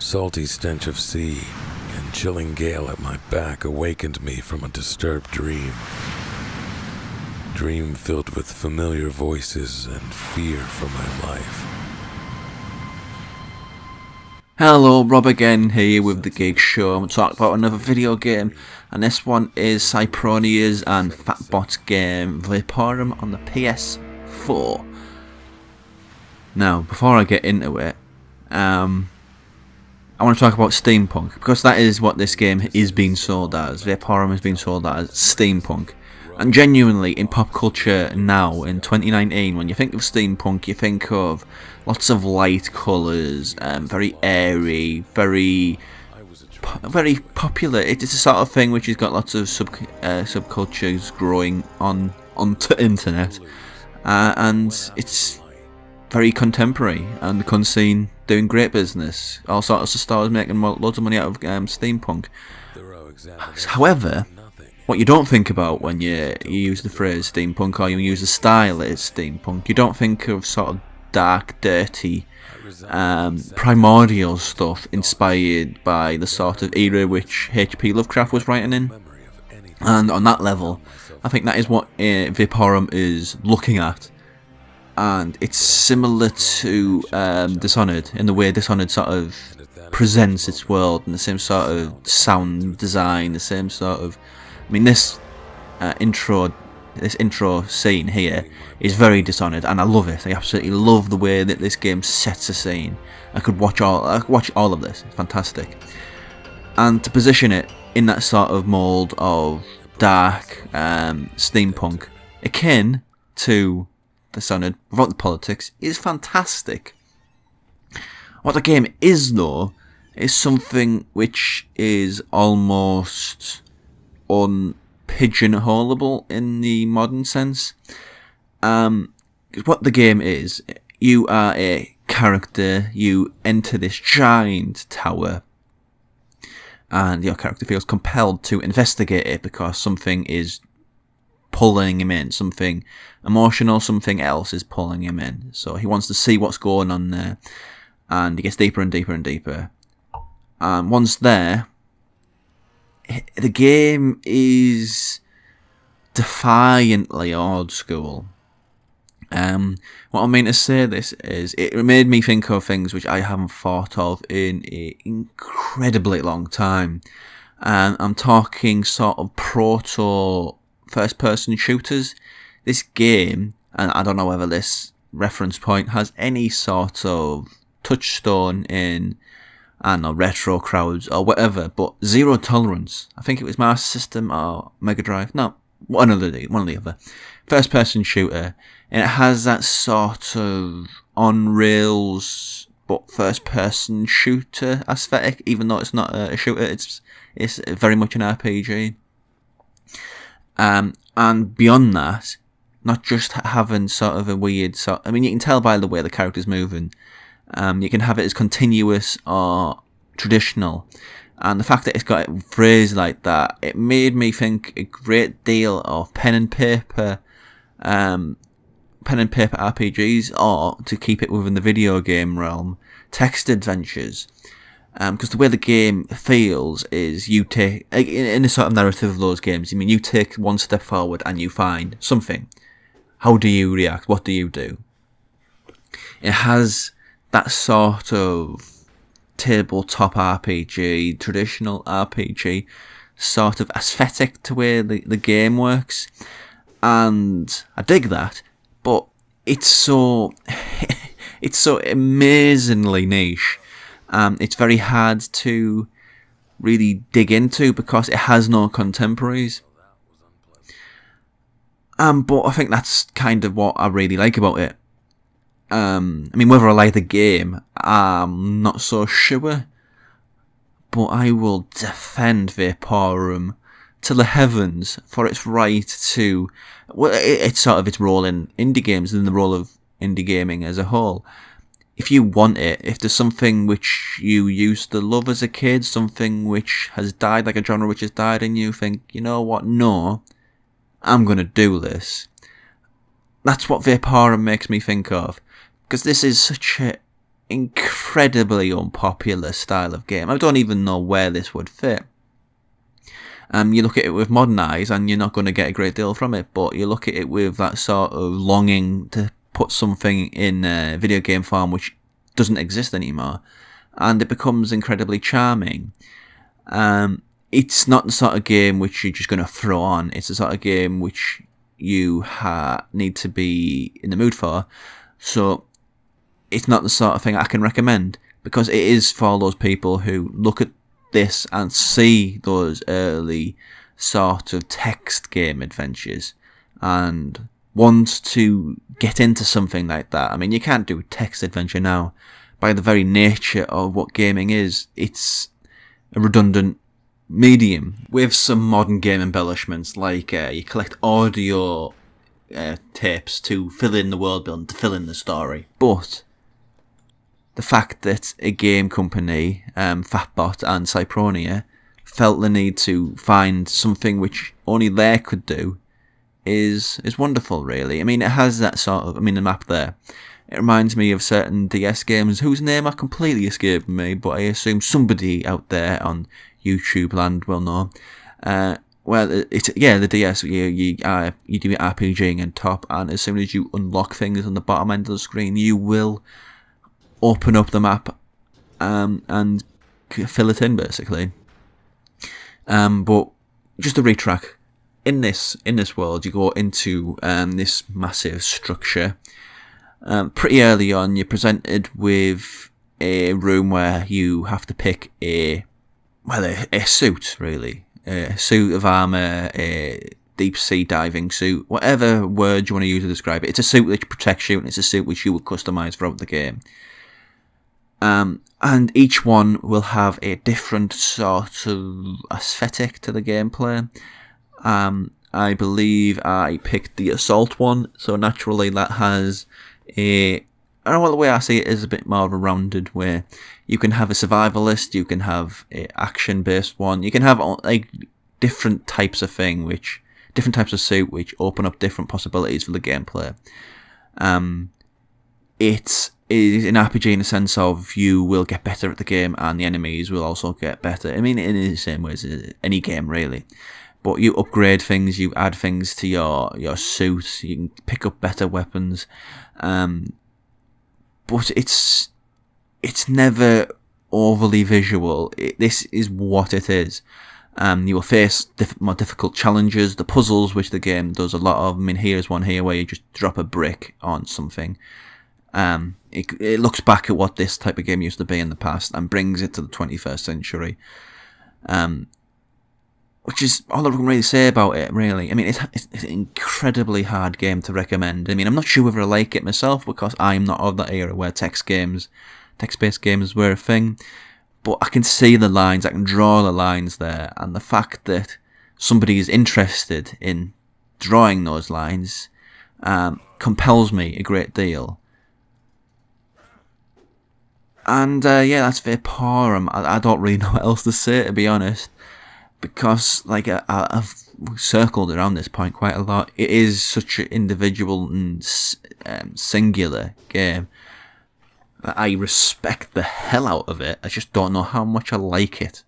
Salty stench of sea and chilling gale at my back awakened me from a disturbed dream. Dream filled with familiar voices and fear for my life. Hello, Rob again here with the Geek Show. I'm going to talk about another video game, and this one is Cypronia's and Fatbot's game Vaporum on the PS4. Now, before I get into it, I want to talk about Steampunk, because that is what this game is being sold as. Vaporum is being sold as Steampunk. And genuinely, in pop culture now, in 2019, when you think of steampunk, you think of lots of light colours, very airy, very popular. It is a sort of thing which has got lots of subcultures growing onto internet, and it's very contemporary, and the con scene doing great business. All sorts of stars making loads of money out of steampunk. However, what you don't think about when you use the phrase steampunk, or you use the style as steampunk, you don't think of sort of dark, dirty, primordial stuff inspired by the sort of era which H.P. Lovecraft was writing in. And on that level, I think that is what Vaporum is looking at. And it's similar to Dishonored, in the way Dishonored sort of presents its world, and the same sort of sound design, the same sort of... I mean, this intro scene here is very Dishonored, and I love it. I absolutely love the way that this game sets a scene. I could watch all of this. It's fantastic. And to position it in that sort of mould of dark steampunk, akin to Dishonored, without the politics, is fantastic. What the game is, though, is something which is almost unpigeonholable in the modern sense. What the game is, you are a character, you enter this giant tower, and your character feels compelled to investigate it because something is pulling him in, something emotional, something else is pulling him in. So he wants to see what's going on there, and he gets deeper and deeper and deeper. And once there, the game is defiantly old school. What I mean to say this is, it made me think of things which I haven't thought of in an incredibly long time. I'm talking sort of proto first-person shooters. This game, and I don't know whether this reference point has any sort of touchstone in, I don't know, retro crowds or whatever, but Zero Tolerance. I think it was Master System or Mega Drive. No, one or the other. First-person shooter, and it has that sort of on rails but first-person shooter aesthetic, even though it's not a shooter. It's very much an RPG. And beyond that, not just having sort of a weird I mean, you can tell by the way the character's moving. You can have it as continuous or traditional, and the fact that it's got a phrase like that, it made me think a great deal of pen and paper RPGs, or, to keep it within the video game realm, text adventures. Because the way the game feels is, you take, in a sort of narrative of those games, I mean, you take one step forward and you find something. How do you react? What do you do? It has that sort of tabletop RPG, traditional RPG sort of aesthetic to where the game works. And I dig that, but it's so amazingly niche. It's very hard to really dig into because it has no contemporaries. But I think that's kind of what I really like about it. I mean, whether I like the game, I'm not so sure. But I will defend Vaporum to the heavens for its right to... Well, it's sort of its role in indie games and the role of indie gaming as a whole. If you want it, if there's something which you used to love as a kid, something which has died, like a genre which has died, and you think, you know what, no, I'm going to do this. That's what Vaporum makes me think of. Because this is such an incredibly unpopular style of game. I don't even know where this would fit. You look at it with modern eyes and you're not going to get a great deal from it, but you look at it with that sort of longing to put something in video game form which doesn't exist anymore, and it becomes incredibly charming. It's not the sort of game which you're just going to throw on. It's the sort of game which you need to be in the mood for. So it's not the sort of thing I can recommend, because it is for those people who look at this and see those early sort of text game adventures and want to get into something like that. I mean, you can't do a text adventure now. By the very nature of what gaming is, it's a redundant medium with some modern game embellishments, like you collect audio tapes to fill in the world building, to fill in the story. But the fact that a game company, Fatbot and Cypronia, felt the need to find something which only they could do is wonderful, really. I mean, it has that sort of, the map there. It reminds me of certain DS games whose name are completely escaping me, but I assume somebody out there on YouTube land will know. The DS, you do your RPGing and top, and as soon as you unlock things on the bottom end of the screen, you will open up the map and fill it in, basically. But just to retrack, in this world, you go into this massive structure. Pretty early on, you're presented with a room where you have to pick a suit, really. A suit of armour, a deep sea diving suit, whatever word you want to use to describe it. It's a suit which protects you, and it's a suit which you will customise throughout the game. And each one will have a different sort of aesthetic to the gameplay. I believe I picked the assault one, so naturally that has the way I see it is a bit more of a rounded way. You can have a survivalist, you can have a action-based one, you can have like different types of different types of suit which open up different possibilities for the gameplay. It is an RPG in the sense of you will get better at the game and the enemies will also get better. I mean, in the same way as any game, really. But you upgrade things, you add things to your suit, you can pick up better weapons. But it's never overly visual. This is what it is. You will face more difficult challenges, the puzzles, which the game does a lot of. I mean, here's one here where you just drop a brick on something. It looks back at what this type of game used to be in the past and brings it to the 21st century. Which is all I can really say about it, really. I mean, it's an incredibly hard game to recommend. I mean, I'm not sure whether I like it myself, because I'm not of that era where text-based games were a thing. But I can see the lines, I can draw the lines there, and the fact that somebody is interested in drawing those lines compels me a great deal. And that's Vaporum. I don't really know what else to say, to be honest, because I've circled around this point quite a lot. It is such an individual and singular game that I respect the hell out of it. I just don't know how much I like it.